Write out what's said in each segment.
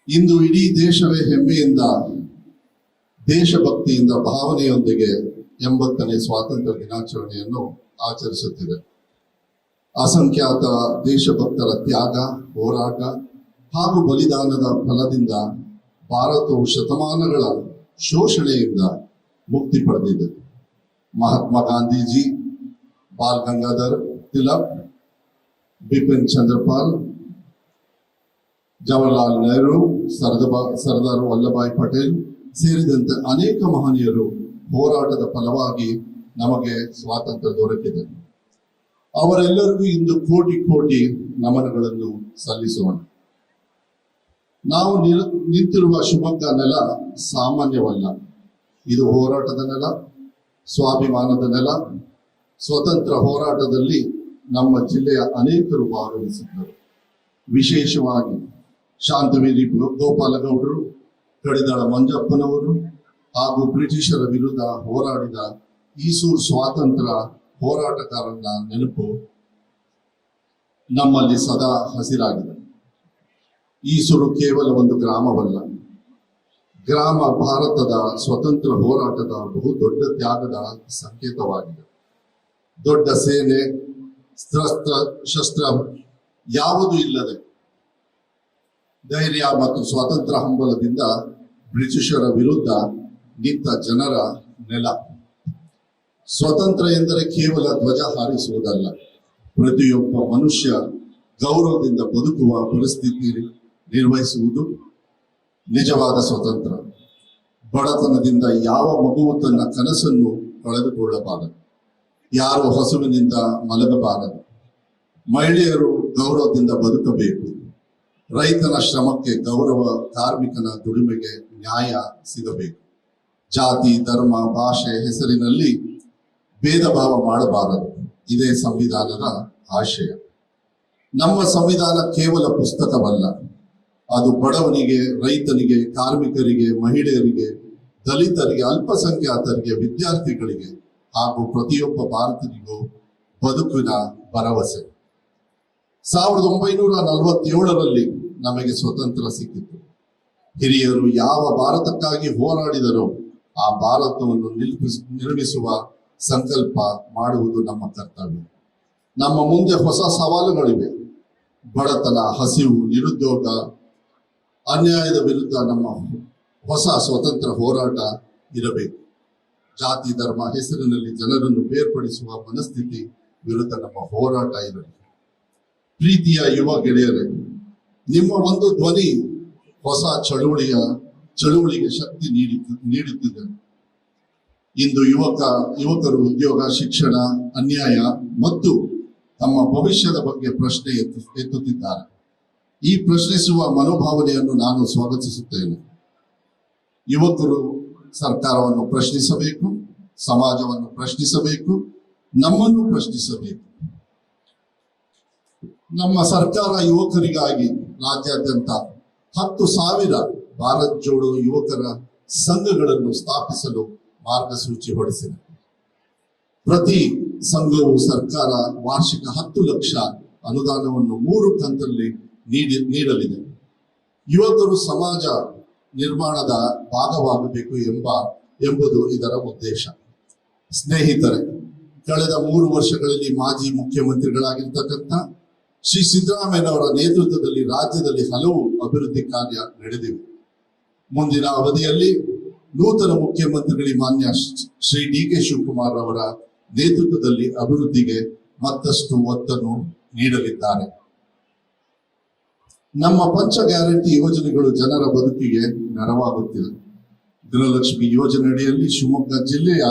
ಇಂದು ಇಡೀ ದೇಶವೇ ಹೆಮ್ಮೆಯಿಂದ ದೇಶಭಕ್ತಿಯಿಂದ ಭಾವನೆಯೊಂದಿಗೆ 80ನೇ ಸ್ವಾತಂತ್ರ್ಯ ದಿನಾಚರಣೆಯನ್ನು ಆಚರಿಸುತ್ತಿದೆ. ಅಸಂಖ್ಯಾತ ದೇಶಭಕ್ತರ ತ್ಯಾಗ, ಹೋರಾಟ ಹಾಗೂ ಬಲಿದಾನದ ಫಲದಿಂದ ಭಾರತವು ಶತಮಾನಗಳ ಶೋಷಣೆಯಿಂದ ಮುಕ್ತಿ ಪಡೆದಿದೆ. ಮಹಾತ್ಮ ಗಾಂಧೀಜಿ, ಬಾಲ್ ಗಂಗಾಧರ್ ತಿಲಕ್, ಬಿಪಿನ್ ಚಂದ್ರಪಾಲ್, ಜವಾಹರ್ಲಾಲ್ ನೆಹರು, ಸರ್ದಾರ್ ವಲ್ಲಭಾಯ್ ಪಟೇಲ್ ಸೇರಿದಂತೆ ಅನೇಕ ಮಹನೀಯರು ಹೋರಾಟದ ಫಲವಾಗಿ ನಮಗೆ ಸ್ವಾತಂತ್ರ್ಯ ದೊರಕಿದೆ. ಅವರೆಲ್ಲರಿಗೂ ಇಂದು ಕೋಟಿ ಕೋಟಿ ನಮನಗಳನ್ನು ಸಲ್ಲಿಸೋಣ. ನಾವು ನಿಂತಿರುವ ಶಿವಮೊಗ್ಗ ನೆಲ ಸಾಮಾನ್ಯವಲ್ಲ. ಇದು ಹೋರಾಟದ ನೆಲ, ಸ್ವಾಭಿಮಾನದ ನೆಲ. ಸ್ವತಂತ್ರ ಹೋರಾಟದಲ್ಲಿ ನಮ್ಮ ಜಿಲ್ಲೆಯ ಅನೇಕರು ಭಾಗವಹಿಸಿದ್ದರು. ವಿಶೇಷವಾಗಿ ಶಾಂತವೇರಿ ಗೋಪಾಲಗೌಡರು, ಕಡಿದಾಳ ಮಂಜಪ್ಪನವರು ಹಾಗೂ ಬ್ರಿಟಿಷರ ವಿರುದ್ಧ ಹೋರಾಡಿದ ಈಸೂರು ಸ್ವಾತಂತ್ರ್ಯ ಹೋರಾಟಗಾರನ ನೆನಪು ನಮ್ಮಲ್ಲಿ ಸದಾ ಹಸಿರಾಗಿದೆ. ಈಸೂರು ಕೇವಲ ಒಂದು ಗ್ರಾಮವಲ್ಲ, ಗ್ರಾಮ ಭಾರತದ ಸ್ವತಂತ್ರ ಹೋರಾಟದ ಬಹು ದೊಡ್ಡ ತ್ಯಾಗದ ಸಂಕೇತವಾಗಿದೆ. ದೊಡ್ಡ ಸೇನೆ, ಶಸ್ತ್ರ ಯಾವುದೂ ಇಲ್ಲದೆ ಧೈರ್ಯ ಮತ್ತು ಸ್ವಾತಂತ್ರ್ಯ ಹಂಬಲದಿಂದ ಬ್ರಿಟಿಷರ ವಿರುದ್ಧ ನಿಂತ ಜನರ ನೆಲ. ಸ್ವತಂತ್ರ ಎಂದರೆ ಕೇವಲ ಧ್ವಜ ಹಾರಿಸುವುದಲ್ಲ, ಪ್ರತಿಯೊಬ್ಬ ಮನುಷ್ಯ ಗೌರವದಿಂದ ಬದುಕುವ ಪರಿಸ್ಥಿತಿ ನಿರ್ವಹಿಸುವುದು ನಿಜವಾದ ಸ್ವತಂತ್ರ. ಬಡತನದಿಂದ ಯಾವ ಮಗುವು ತನ್ನ ಕನಸನ್ನು ಕಳೆದುಕೊಳ್ಳಬಾರದು, ಯಾರು ಹಸುವಿನಿಂದ ಮಲಗಬಾರದು, ಮಹಿಳೆಯರು ಗೌರವದಿಂದ ಬದುಕಬೇಕು, ರೈತನ ಶ್ರಮಕ್ಕೆ ಗೌರವ, ಕಾರ್ಮಿಕನ ದುಡಿಮೆಗೆ ನ್ಯಾಯ ಸಿಗಬೇಕು, ಜಾತಿ, ಧರ್ಮ, ಭಾಷೆ ಹೆಸರಿನಲ್ಲಿ ಭೇದ ಭಾವ ಮಾಡಬಾರದು. ಇದೇ ಸಂವಿಧಾನದ ಆಶಯ. ನಮ್ಮ ಸಂವಿಧಾನ ಕೇವಲ ಪುಸ್ತಕವಲ್ಲ, ಅದು ಬಡವನಿಗೆ, ರೈತನಿಗೆ, ಕಾರ್ಮಿಕರಿಗೆ, ಮಹಿಳೆಯರಿಗೆ, ದಲಿತರಿಗೆ, ಅಲ್ಪಸಂಖ್ಯಾತರಿಗೆ, ವಿದ್ಯಾರ್ಥಿಗಳಿಗೆ ಹಾಗೂ ಪ್ರತಿಯೊಬ್ಬ ಭಾರತೀಯರಿಗೂ ಬದುಕಿನ ಭರವಸೆ. 1947ರಲ್ಲಿ ನಮಗೆ ಸ್ವತಂತ್ರ ಸಿಕ್ಕಿತು. ಹಿರಿಯರು ಯಾವ ಭಾರತಕ್ಕಾಗಿ ಹೋರಾಡಿದರೋ ಆ ಭಾರತವನ್ನು ನಿರ್ಮಿಸುವ ಸಂಕಲ್ಪ ಮಾಡುವುದು ನಮ್ಮ ಕರ್ತವ್ಯ. ನಮ್ಮ ಮುಂದೆ ಹೊಸ ಸವಾಲುಗಳಿವೆ. ಬಡತನ, ಹಸಿವು, ನಿರುದ್ಯೋಗ, ಅನ್ಯಾಯದ ವಿರುದ್ಧ ನಮ್ಮ ಹೊಸ ಸ್ವತಂತ್ರ ಹೋರಾಟ ಇರಬೇಕು. ಜಾತಿ, ಧರ್ಮ ಹೆಸರಿನಲ್ಲಿ ಜನರನ್ನು ಬೇರ್ಪಡಿಸುವ ಮನಸ್ಥಿತಿ ವಿರುದ್ಧ ನಮ್ಮ ಹೋರಾಟ ಇರಬೇಕು. ಪ್ರೀತಿಯ ಯುವ ಗೆಳೆಯರೇ, ನಿಮ್ಮ ಒಂದು ಧ್ವನಿ ಹೊಸ ಚಳುವಳಿಗೆ ಶಕ್ತಿ ನೀಡುತ್ತಿದೆ. ಇಂದು ಯುವಕರು ಉದ್ಯೋಗ, ಶಿಕ್ಷಣ, ಅನ್ಯಾಯ ಮತ್ತು ತಮ್ಮ ಭವಿಷ್ಯದ ಬಗ್ಗೆ ಪ್ರಶ್ನೆ ಎತ್ತುತ್ತಿದ್ದಾರೆ. ಈ ಪ್ರಶ್ನಿಸುವ ಮನೋಭಾವನೆಯನ್ನು ನಾನು ಸ್ವಾಗತಿಸುತ್ತೇನೆ. ಯುವಕರು ಸರ್ಕಾರವನ್ನು ಪ್ರಶ್ನಿಸಬೇಕು, ಸಮಾಜವನ್ನು ಪ್ರಶ್ನಿಸಬೇಕು, ನಮ್ಮನ್ನು ಪ್ರಶ್ನಿಸಬೇಕು. ನಮ್ಮ ಸರ್ಕಾರ ಯುವಕರಿಗಾಗಿ ರಾಜ್ಯಾದ್ಯಂತ 10,000 ಭಾರತ್ ಜೋಡೋ ಯುವಕರ ಸಂಘಗಳನ್ನು ಸ್ಥಾಪಿಸಲು ಮಾರ್ಗಸೂಚಿ ಹೊರಡಿಸಿದೆ. ಪ್ರತಿ ಸಂಘವು ಸರ್ಕಾರ ವಾರ್ಷಿಕ 10 ಲಕ್ಷ ಅನುದಾನವನ್ನು 3 ಕಂತಲ್ಲಿ ನೀಡಲಿದೆ. ಯುವಕರು ಸಮಾಜ ನಿರ್ಮಾಣದ ಭಾಗವಾಗಬೇಕು ಎಂಬುದು ಇದರ ಉದ್ದೇಶ. ಸ್ನೇಹಿತರೆ, ಕಳೆದ 3 ವರ್ಷಗಳಲ್ಲಿ ಮಾಜಿ ಮುಖ್ಯಮಂತ್ರಿಗಳಾಗಿರ್ತಕ್ಕಂಥ ಶ್ರೀ ಸಿದ್ದರಾಮಯ್ಯನವರ ನೇತೃತ್ವದಲ್ಲಿ ರಾಜ್ಯದಲ್ಲಿ ಹಲವು ಅಭಿವೃದ್ಧಿ ಕಾರ್ಯ ನಡೆದಿವೆ. ಮುಂದಿನ ಅವಧಿಯಲ್ಲಿ ನೂತನ ಮುಖ್ಯಮಂತ್ರಿಗಳಿಗೆ ಮಾನ್ಯ ಶ್ರೀ ಡಿ.ಕೆ. ಶಿವಕುಮಾರ್ ಅವರ ನೇತೃತ್ವದಲ್ಲಿ ಅಭಿವೃದ್ಧಿಗೆ ಮತ್ತಷ್ಟು ಒತ್ತನ್ನು ನೀಡಲಿದ್ದಾರೆ. ನಮ್ಮ ಪಂಚ ಗ್ಯಾರಂಟಿ ಯೋಜನೆಗಳು ಜನರ ಬದುಕಿಗೆ ನೆರವಾಗುತ್ತಿದೆ. ಗೃಹಲಕ್ಷ್ಮಿ ಯೋಜನೆಯಡಿಯಲ್ಲಿ ಶಿವಮೊಗ್ಗ ಜಿಲ್ಲೆಯ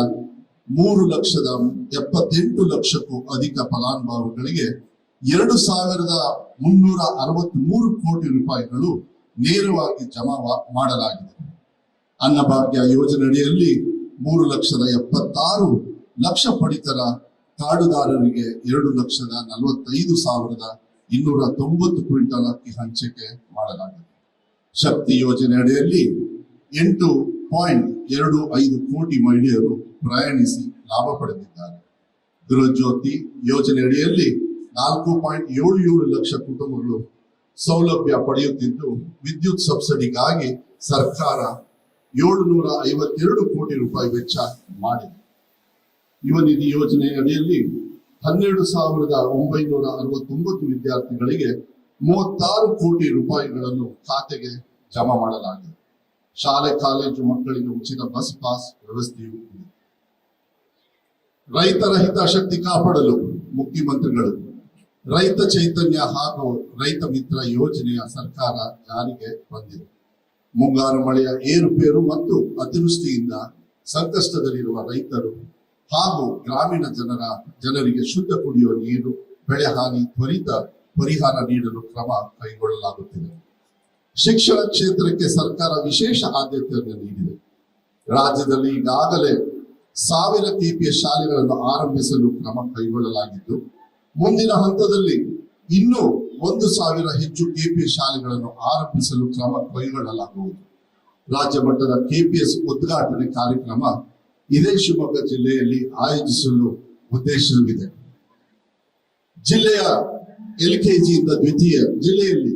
3,78,00,000ಕ್ಕೂ ಅಧಿಕ ಫಲಾನುಭವಿಗಳಿಗೆ 2,363 ಕೋಟಿ ರೂಪಾಯಿಗಳು ನೇರವಾಗಿ ಜಮಾ ಮಾಡಲಾಗಿದೆ. ಅನ್ನಭಾಗ್ಯ ಯೋಜನೆಯಡಿಯಲ್ಲಿ 3,76,00,000 ಪಡಿತರ ಕಾರ್ಡುದಾರರಿಗೆ 2,45,290 ಕ್ವಿಂಟಲ್ ಅಕ್ಕಿ ಹಂಚಿಕೆ ಮಾಡಲಾಗಿದೆ. ಶಕ್ತಿ ಯೋಜನೆ ಅಡಿಯಲ್ಲಿ 8.25 ಕೋಟಿ ಮಹಿಳೆಯರು ಪ್ರಯಾಣಿಸಿ ಲಾಭ ಪಡೆದಿದ್ದಾರೆ. ಗೃಹ ಜ್ಯೋತಿ ಯೋಜನೆ ಅಡಿಯಲ್ಲಿ 4.77 ಲಕ್ಷ ಕುಟುಂಬಗಳು ಸೌಲಭ್ಯ ಪಡೆಯುತ್ತಿದ್ದು, ವಿದ್ಯುತ್ ಸಬ್ಸಿಡಿಗಾಗಿ ಸರ್ಕಾರ 752 ಕೋಟಿ ರೂಪಾಯಿ ವೆಚ್ಚ ಮಾಡಿದೆ. ಯುವ ನಿಧಿ ಯೋಜನೆ ಅಡಿಯಲ್ಲಿ 12,969 ವಿದ್ಯಾರ್ಥಿಗಳಿಗೆ 36 ಕೋಟಿ ರೂಪಾಯಿಗಳನ್ನು ಖಾತೆಗೆ ಜಮಾ ಮಾಡಲಾಗಿದೆ. ಶಾಲೆ ಕಾಲೇಜು ಮಕ್ಕಳಿಗೆ ಉಚಿತ ಬಸ್ ಪಾಸ್ ವ್ಯವಸ್ಥೆಯೂ ಇದೆ. ರೈತರ ಹಿತಾಸಕ್ತಿ ಕಾಪಾಡಲು ಮುಖ್ಯಮಂತ್ರಿಗಳು ರೈತ ಚೈತನ್ಯ ಹಾಗೂ ರೈತ ಮಿತ್ರ ಯೋಜನೆಯ ಸರ್ಕಾರ ಜಾರಿಗೆ ಬಂದಿದೆ. ಮುಂಗಾರು ಮಳೆಯ ಏರುಪೇರು ಮತ್ತು ಅತಿವೃಷ್ಟಿಯಿಂದ ಸಂಕಷ್ಟದಲ್ಲಿರುವ ರೈತರು ಹಾಗೂ ಗ್ರಾಮೀಣ ಜನರಿಗೆ ಶುದ್ಧ ಕುಡಿಯುವ ನೀರು, ಬೆಳೆ ಹಾನಿ ತ್ವರಿತ ಪರಿಹಾರ ನೀಡಲು ಕ್ರಮ ಕೈಗೊಳ್ಳಲಾಗುತ್ತಿದೆ. ಶಿಕ್ಷಣ ಕ್ಷೇತ್ರಕ್ಕೆ ಸರ್ಕಾರ ವಿಶೇಷ ಆದ್ಯತೆಯನ್ನು ನೀಡಿದೆ. ರಾಜ್ಯದಲ್ಲಿ ಈಗಾಗಲೇ 1000 KPS ಶಾಲೆಗಳನ್ನು ಆರಂಭಿಸಲು ಕ್ರಮ ಕೈಗೊಳ್ಳಲಾಗಿದ್ದು, ಮುಂದಿನ ಹಂತದಲ್ಲಿ ಇನ್ನೂ 1,000 ಹೆಚ್ಚು KPS ಶಾಲೆಗಳನ್ನು ಆರಂಭಿಸಲು ಕ್ರಮ ಕೈಗೊಳ್ಳಲಾಗುವುದು. ರಾಜ್ಯ ಮಟ್ಟದ KPS ಉದ್ಘಾಟನೆ ಕಾರ್ಯಕ್ರಮ ಇದೇ ಶಿವಮೊಗ್ಗ ಜಿಲ್ಲೆಯಲ್ಲಿ ಆಯೋಜಿಸಲು ಉದ್ದೇಶವಿದೆ. ಜಿಲ್ಲೆಯ ಜಿಲ್ಲೆಯಲ್ಲಿ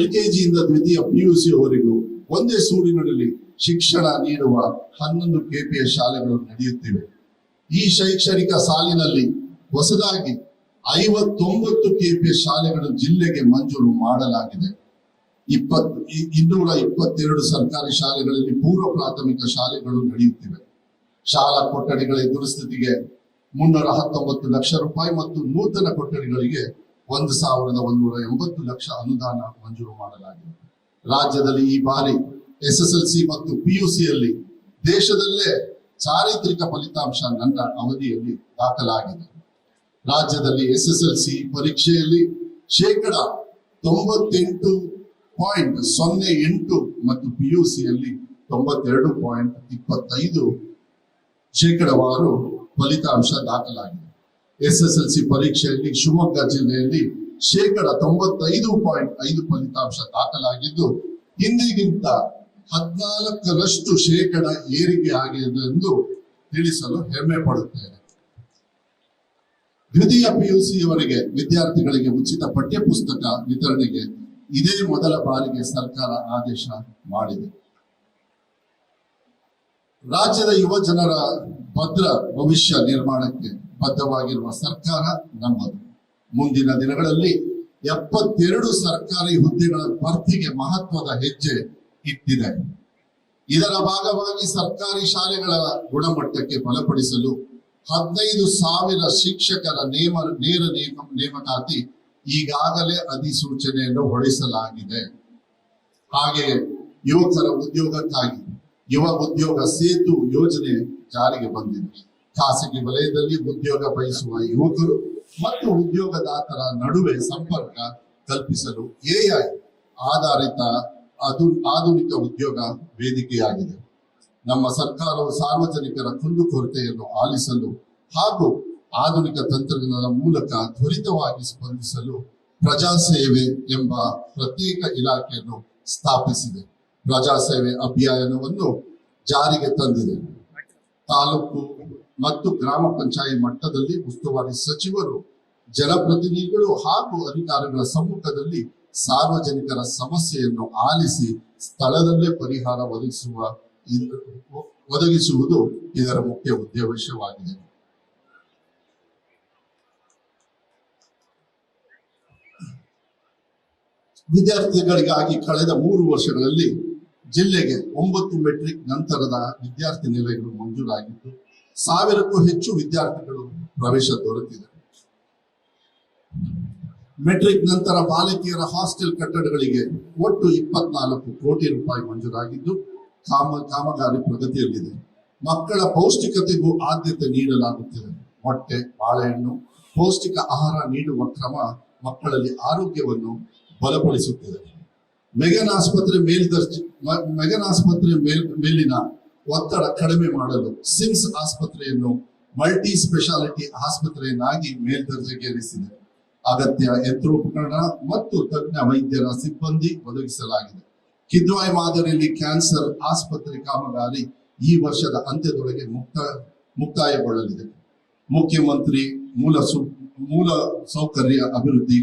LKGಯಿಂದ ದ್ವಿತೀಯ PUC ವರೆಗೂ ಒಂದೇ ಸೂರಿನಡಿ ಶಿಕ್ಷಣ ನೀಡುವ 11 KPS ಶಾಲೆಗಳು ನಡೆಯುತ್ತಿವೆ. ಈ ಶೈಕ್ಷಣಿಕ ಸಾಲಿನಲ್ಲಿ ಹೊಸದಾಗಿ 59 KPS ಶಾಲೆಗಳು ಜಿಲ್ಲೆಗೆ ಮಂಜೂರು ಮಾಡಲಾಗಿದೆ. 222 ಸರ್ಕಾರಿ ಶಾಲೆಗಳಲ್ಲಿ ಪೂರ್ವ ಪ್ರಾಥಮಿಕ ಶಾಲೆಗಳು ನಡೆಯುತ್ತಿವೆ. ಶಾಲಾ ಕೊಠಡಿಗಳ ದುರಸ್ತಿಗೆ 319 ಲಕ್ಷ ರೂಪಾಯಿ ಮತ್ತು ನೂತನ ಕೊಠಡಿಗಳಿಗೆ 1,180 ಲಕ್ಷ ಅನುದಾನ ಮಂಜೂರು ಮಾಡಲಾಗಿದೆ. ರಾಜ್ಯದಲ್ಲಿ ಈ ಬಾರಿ SSLC ಮತ್ತು PUCಯಲ್ಲಿ ದೇಶದಲ್ಲೇ ಚಾರಿತ್ರಿಕ ಫಲಿತಾಂಶ ನನ್ನ ಅವಧಿಯಲ್ಲಿ ದಾಖಲಾಗಿದೆ. ರಾಜ್ಯದಲ್ಲಿ SSLC ಪರೀಕ್ಷೆಯಲ್ಲಿ 98.08% ಮತ್ತು PUCಯಲ್ಲಿ 92.25% ಫಲಿತಾಂಶ ದಾಖಲಾಗಿದೆ. SSLC ಪರೀಕ್ಷೆಯಲ್ಲಿ ಶಿವಮೊಗ್ಗ ಜಿಲ್ಲೆಯಲ್ಲಿ 95.5% ಫಲಿತಾಂಶ ದಾಖಲಾಗಿದ್ದು, ಹಿಂದಿಗಿಂತ 14% ಏರಿಕೆ ಆಗಿದೆ ಎಂದು ತಿಳಿಸಲು ಹೆಮ್ಮೆ ಪಡುತ್ತೇನೆ. ದ್ವಿತೀಯ PUCಯವರೆಗೆ ವಿದ್ಯಾರ್ಥಿಗಳಿಗೆ ಉಚಿತ ಪಠ್ಯ ಪುಸ್ತಕ ವಿತರಣೆಗೆ ಇದೇ ಮೊದಲ ಬಾರಿಗೆ ಸರ್ಕಾರ ಆದೇಶ ಮಾಡಿದೆ. ರಾಜ್ಯದ ಯುವ ಜನರ ಭದ್ರ ಭವಿಷ್ಯ ನಿರ್ಮಾಣಕ್ಕೆ ಬದ್ಧವಾಗಿರುವ ಸರ್ಕಾರ ನಮ್ಮದು. ಮುಂದಿನ ದಿನಗಳಲ್ಲಿ 72 ಸರ್ಕಾರಿ ಹುದ್ದೆಗಳ ಭರ್ತಿಗೆ ಮಹತ್ವದ ಹೆಜ್ಜೆ ಇಟ್ಟಿದೆ. ಇದರ ಭಾಗವಾಗಿ ಸರ್ಕಾರಿ ಶಾಲೆಗಳ ಗುಣಮಟ್ಟಕ್ಕೆ ಬಲಪಡಿಸಲು 15,000 ಶಿಕ್ಷಕರ ನೇರ ನೇಮಕಾತಿ ಈಗಾಗಲೇ ಅಧಿಸೂಚನೆಯನ್ನು ಹೊರಡಿಸಲಾಗಿದೆ. ಹಾಗೆಯೇ ಯುವಕರ ಉದ್ಯೋಗಕ್ಕಾಗಿ ಯುವ ಉದ್ಯೋಗ ಸೇತು ಯೋಜನೆ ಜಾರಿಗೆ ಬಂದಿದೆ. ಖಾಸಗಿ ವಲಯದಲ್ಲಿ ಉದ್ಯೋಗ ಬಯಸುವ ಯುವಕರು ಮತ್ತು ಉದ್ಯೋಗದಾತರ ನಡುವೆ ಸಂಪರ್ಕ ಕಲ್ಪಿಸಲು AI ಆಧಾರಿತ ಆಧುನಿಕ ಉದ್ಯೋಗ ವೇದಿಕೆಯಾಗಿದೆ. ನಮ್ಮ ಸರ್ಕಾರವು ಸಾರ್ವಜನಿಕರ ಕುಂದುಕೊರತೆಯನ್ನು ಆಲಿಸಲು ಹಾಗೂ ಆಧುನಿಕ ತಂತ್ರಜ್ಞಾನದ ಮೂಲಕ ತ್ವರಿತವಾಗಿ ಸ್ಪಂದಿಸಲು ಪ್ರಜಾಸೇವೆ ಎಂಬ ಪ್ರತ್ಯೇಕ ಇಲಾಖೆಯನ್ನು ಸ್ಥಾಪಿಸಿದೆ. ಪ್ರಜಾಸೇವೆ ಅಭಿಯಾನವನ್ನು ಜಾರಿಗೆ ತಂದಿದೆ. ತಾಲೂಕು ಮತ್ತು ಗ್ರಾಮ ಪಂಚಾಯತ್ ಮಟ್ಟದಲ್ಲಿ ಉಸ್ತುವಾರಿ ಸಚಿವರು, ಜನಪ್ರತಿನಿಧಿಗಳು ಹಾಗೂ ಅಧಿಕಾರಿಗಳ ಸಮ್ಮುಖದಲ್ಲಿ ಸಾರ್ವಜನಿಕರ ಸಮಸ್ಯೆಯನ್ನು ಆಲಿಸಿ ಸ್ಥಳದಲ್ಲೇ ಪರಿಹಾರ ಒದಗಿಸುವುದು ಇದರ ಮುಖ್ಯ ಉದ್ದೇಶವಾಗಿದೆ. ವಿದ್ಯಾರ್ಥಿಗಳಿಗಾಗಿ ಕಳೆದ 3 ವರ್ಷಗಳಲ್ಲಿ ಜಿಲ್ಲೆಗೆ 9 ಮೆಟ್ರಿಕ್ ನಂತರದ ವಿದ್ಯಾರ್ಥಿ ನಿಲಯಗಳು ಮಂಜೂರಾಗಿದ್ದು, 1000ಕ್ಕೂ ಹೆಚ್ಚು ವಿದ್ಯಾರ್ಥಿಗಳು ಪ್ರವೇಶ ದೊರೆತಿದೆ. ಮೆಟ್ರಿಕ್ ನಂತರ ಬಾಲಕಿಯರ ಹಾಸ್ಟೆಲ್ ಕಟ್ಟಡಗಳಿಗೆ ಒಟ್ಟು 24 ಕೋಟಿ ರೂಪಾಯಿ ಮಂಜೂರಾಗಿದ್ದು, ಕಾಮಗಾರಿ ಪ್ರಗತಿಯಲ್ಲಿದೆ. ಮಕ್ಕಳ ಪೌಷ್ಟಿಕತೆಗೂ ಆದ್ಯತೆ ನೀಡಲಾಗುತ್ತಿದೆ. ಮೊಟ್ಟೆ, ಬಾಳೆಹಣ್ಣು, ಪೌಷ್ಟಿಕ ಆಹಾರ ನೀಡುವ ಕ್ರಮ ಮಕ್ಕಳಲ್ಲಿ ಆರೋಗ್ಯವನ್ನು ಬಲಪಡಿಸುತ್ತಿದೆ. ಮೆಗನ್ ಆಸ್ಪತ್ರೆ ಮೇಲಿನ ಒತ್ತಡ ಕಡಿಮೆ ಮಾಡಲು ಸಿಮ್ಸ್ ಆಸ್ಪತ್ರೆಯನ್ನು ಮಲ್ಟಿ ಸ್ಪೆಷಾಲಿಟಿ ಆಸ್ಪತ್ರೆಯನ್ನಾಗಿ ಮೇಲ್ದರ್ಜೆಗೇರಿಸಿದೆ. ಅಗತ್ಯ ಯಂತ್ರೋಪಕರಣ ಮತ್ತು ತಜ್ಞ ವೈದ್ಯರ ಸಿಬ್ಬಂದಿ ಒದಗಿಸಲಾಗಿದೆ. ಕಿದ್ವಾಯಿ ಮಾದರಿಯಲ್ಲಿ ಕ್ಯಾನ್ಸರ್ ಆಸ್ಪತ್ರೆ ಕಾಮಗಾರಿ ಈ ವರ್ಷದ ಅಂತ್ಯದೊಳಗೆ ಮುಕ್ತಾಯಗೊಳ್ಳಲಿದೆ. ಮುಖ್ಯಮಂತ್ರಿ ಮೂಲ ಸೌಕರ್ಯ ಅಭಿವೃದ್ಧಿ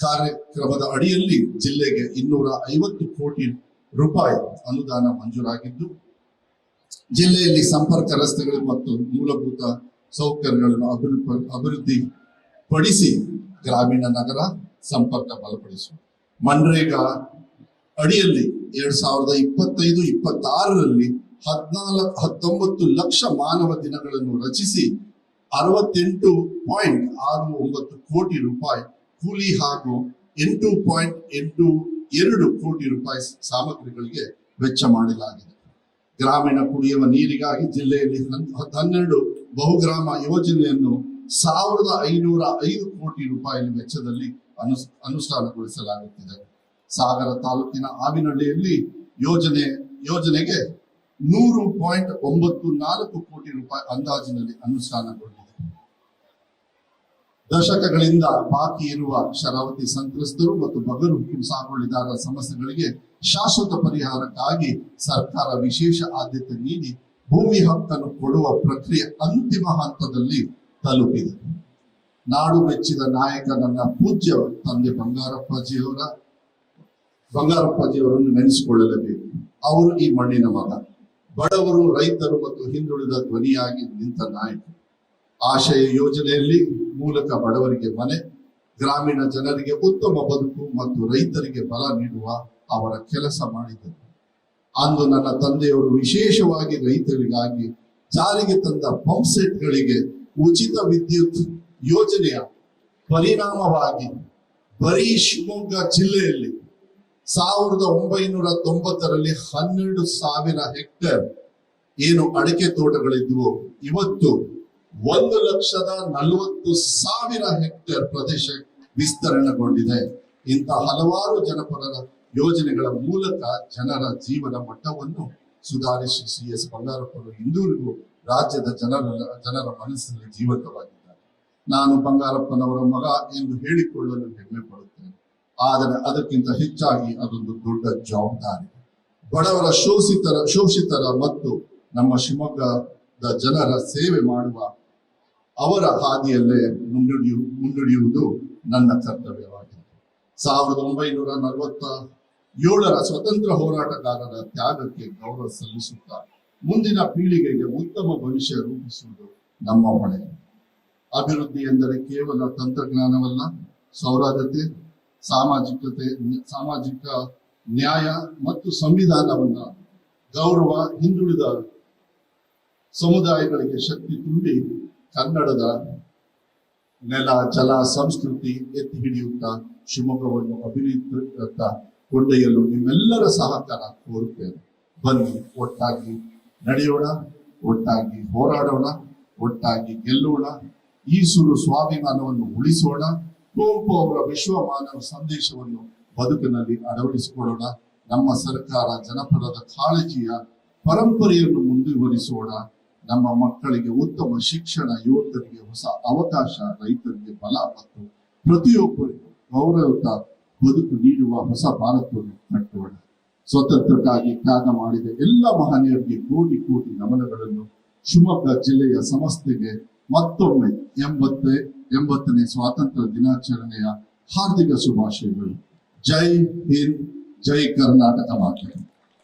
ಕಾರ್ಯಕ್ರಮದ ಅಡಿಯಲ್ಲಿ ಜಿಲ್ಲೆಗೆ 250 ಕೋಟಿ ರೂಪಾಯಿ ಅನುದಾನ ಮಂಜೂರಾಗಿದ್ದು, ಜಿಲ್ಲೆಯಲ್ಲಿ ಸಂಪರ್ಕ ರಸ್ತೆಗಳು ಮತ್ತು ಮೂಲಭೂತ ಸೌಕರ್ಯಗಳನ್ನು ಅಭಿವೃದ್ಧಿಪಡಿಸಿ ಗ್ರಾಮೀಣ ನಗರ ಸಂಪರ್ಕ ಬಲಪಡಿಸುವುದು. ಮನ್ರೇಗಾ ಅಡಿಯಲ್ಲಿ 2025-26ರಲ್ಲಿ 19 ಲಕ್ಷ ಮಾನವ ದಿನಗಳನ್ನು ರಚಿಸಿ 68.69 ಕೋಟಿ ರೂಪಾಯಿ ಕೂಲಿ ಹಾಗೂ 8.82 ಕೋಟಿ ರೂಪಾಯಿ ಸಾಮಗ್ರಿಗಳಿಗೆ ವೆಚ್ಚ ಮಾಡಲಾಗಿದೆ. ಗ್ರಾಮೀಣ ಕುಡಿಯುವ ನೀರಿಗಾಗಿ ಜಿಲ್ಲೆಯಲ್ಲಿ 12 ಬಹುಗ್ರಾಮ ಯೋಜನೆಯನ್ನು 1505 ಕೋಟಿ ರೂಪಾಯಿ ವೆಚ್ಚದಲ್ಲಿ ಅನುಷ್ಠಾನಗೊಳಿಸಲಾಗುತ್ತಿದೆ. ಸಾಗರ ತಾಲೂಕಿನ ಆವಿನಹಳ್ಳಿಯಲ್ಲಿ ಯೋಜನೆಗೆ 100.94 ಕೋಟಿ ರೂಪಾಯಿ ಅಂದಾಜಿನಲ್ಲಿ ಅನುಷ್ಠಾನಗೊಂಡಿದೆ. ದಶಕಗಳಿಂದ ಬಾಕಿ ಇರುವ ಶರಾವತಿ ಸಂತ್ರಸ್ತರು ಮತ್ತು ಬಗರು ಸಾಗುವಳಿದಾರರ ಸಮಸ್ಯೆಗಳಿಗೆ ಶಾಶ್ವತ ಪರಿಹಾರಕ್ಕಾಗಿ ಸರ್ಕಾರ ವಿಶೇಷ ಆದ್ಯತೆ ನೀಡಿ ಭೂಮಿ ಹಕ್ಕನ್ನು ಕೊಡುವ ಪ್ರಕ್ರಿಯೆ ಅಂತಿಮ ಹಂತದಲ್ಲಿ ತಲುಪಿದೆ. ನಾಡು ಮೆಚ್ಚಿದ ನಾಯಕ ನನ್ನ ಪೂಜ್ಯ ತಂದೆ ಬಂಗಾರಪ್ಪಾಜಿಯವರನ್ನು ನೆನೆಸಿಕೊಳ್ಳಲೇಬೇಕು. ಅವರು ಈ ಮಣ್ಣಿನ ಮಗ, ಬಡವರು, ರೈತರು ಮತ್ತು ಹಿಂದುಳಿದ ಧ್ವನಿಯಾಗಿ ನಿಂತ ನಾಯಕ. ಆಶಯ ಯೋಜನೆಯಲ್ಲಿ ಮೂಲಕ ಬಡವರಿಗೆ ಮನೆ, ಗ್ರಾಮೀಣ ಜನರಿಗೆ ಉತ್ತಮ ಬದುಕು ಮತ್ತು ರೈತರಿಗೆ ಬಲ ನೀಡುವ ಅವರ ಕೆಲಸ ಮಾಡಿದರು. ಅಂದು ನನ್ನ ತಂದೆಯವರು ವಿಶೇಷವಾಗಿ ರೈತರಿಗಾಗಿ ಜಾರಿಗೆ ತಂದ ಪಂಪ್ ಸೆಟ್ಗಳಿಗೆ ಉಚಿತ ವಿದ್ಯುತ್ ಯೋಜನೆಯ ಪರಿಣಾಮವಾಗಿ ಬರೀ ಶಿವಮೊಗ್ಗ ಜಿಲ್ಲೆಯಲ್ಲಿ 1990ರಲ್ಲಿ 12,000 ಹೆಕ್ಟೇರ್ ಏನು ಅಡಿಕೆ ತೋಟಗಳಿದ್ವು, ಇವತ್ತು 1,40,000 ಹೆಕ್ಟೇರ್ ಪ್ರದೇಶ ವಿಸ್ತರಣೆಗೊಂಡಿದೆ. ಇಂಥ ಹಲವಾರು ಜನಪರ ಯೋಜನೆಗಳ ಮೂಲಕ ಜನರ ಜೀವನ ಮಟ್ಟವನ್ನು ಸುಧಾರಿಸಿ CS ಬಂಗಾರಪ್ಪರು ಇಂದಿಗೂ ರಾಜ್ಯದ ಜನರ ಮನಸ್ಸಿನಲ್ಲಿ ಜೀವಂತವಾಗಿದ್ದಾರೆ. ನಾನು ಬಂಗಾರಪ್ಪನವರ ಮಗ ಎಂದು ಹೇಳಿಕೊಳ್ಳಲು ಹೆಮ್ಮೆ ಪಡುತ್ತೇನೆ. ಆದರೆ ಅದಕ್ಕಿಂತ ಹೆಚ್ಚಾಗಿ ಅದೊಂದು ದೊಡ್ಡ ಜವಾಬ್ದಾರಿ. ಬಡವರ ಶೋಷಿತರ ಮತ್ತು ನಮ್ಮ ಶಿವಮೊಗ್ಗದ ಜನರ ಸೇವೆ ಮಾಡುವ ಅವರ ಹಾದಿಯಲ್ಲೇ ಮುನ್ನಡೆಯುವುದು ನನ್ನ ಕರ್ತವ್ಯವಾಗಿದೆ. 1947ರ ಸ್ವತಂತ್ರ ಹೋರಾಟಗಾರರ ತ್ಯಾಗಕ್ಕೆ ಗೌರವ ಸಲ್ಲಿಸುತ್ತಾ ಮುಂದಿನ ಪೀಳಿಗೆಗೆ ಉತ್ತಮ ಭವಿಷ್ಯ ರೂಪಿಸುವುದು ನಮ್ಮ ಹೊಣೆ. ಅಭಿವೃದ್ಧಿ ಎಂದರೆ ಕೇವಲ ತಂತ್ರಜ್ಞಾನವಲ್ಲ, ಸೌರಾಜ್ಯತೆ, ಸಾಮಾಜಿಕ ನ್ಯಾಯ ಮತ್ತು ಸಂವಿಧಾನವನ್ನ ಗೌರವ, ಹಿಂದುಳಿದ ಸಮುದಾಯಗಳಿಗೆ ಶಕ್ತಿ ತುಂಬಿ ಕನ್ನಡದ ನೆಲ, ಜಲ, ಸಂಸ್ಕೃತಿ ಎತ್ತಿ ಹಿಡಿಯುತ್ತಾ ಶಿವಮೊಗ್ಗವನ್ನು ಅಭಿವೃದ್ಧಿಯತ್ತ ಕೊಂಡೊಯ್ಯಲು ನಿಮ್ಮೆಲ್ಲರ ಸಹಕಾರ ಕೋರುತ್ತೇನೆ. ಬನ್ನಿ, ಒಟ್ಟಾಗಿ ನಡೆಯೋಣ, ಒಟ್ಟಾಗಿ ಹೋರಾಡೋಣ, ಒಟ್ಟಾಗಿ ಗೆಲ್ಲೋಣ. ಈಸೂರು ಸ್ವಾಭಿಮಾನವನ್ನು ಉಳಿಸೋಣ. ಕುವೆಂಪು ಅವರ ವಿಶ್ವ ಮಾನವ ಸಂದೇಶವನ್ನು ಬದುಕಿನಲ್ಲಿ ಅಳವಡಿಸಿಕೊಳ್ಳೋಣ. ನಮ್ಮ ಸರ್ಕಾರ ಜನಪರದ ಕಾಳಜಿಯ ಪರಂಪರೆಯನ್ನು ಮುಂದುವರಿಸೋಣ. ನಮ್ಮ ಮಕ್ಕಳಿಗೆ ಉತ್ತಮ ಶಿಕ್ಷಣ, ಯುವಕರಿಗೆ ಹೊಸ ಅವಕಾಶ, ರೈತರಿಗೆ ಬಲ ಮತ್ತು ಪ್ರತಿಯೊಬ್ಬರಿಗೂ ಗೌರವಯುತ ಬದುಕು ನೀಡುವ ಹೊಸ ಭಾರತವನ್ನು ಕಟ್ಟೋಣ. ಸ್ವತಂತ್ರಕ್ಕಾಗಿ ತ್ಯಾಗ ಮಾಡಿದ ಎಲ್ಲ ಮಹನೀಯರಿಗೆ ಕೋಟಿ ಕೋಟಿ ನಮನಗಳನ್ನು. ಶಿವಮೊಗ್ಗ ಜಿಲ್ಲೆಯ ಸಂಸ್ಥೆಗೆ ಮತ್ತೊಮ್ಮೆ 80ನೇ ಸ್ವಾತಂತ್ರ್ಯ ದಿನಾಚರಣೆಯ ಹಾರ್ದಿಕ ಶುಭಾಶಯಗಳು. ಜೈ ಹಿಂದ್, ಜೈ ಕರ್ನಾಟಕ ಮಾತೆ.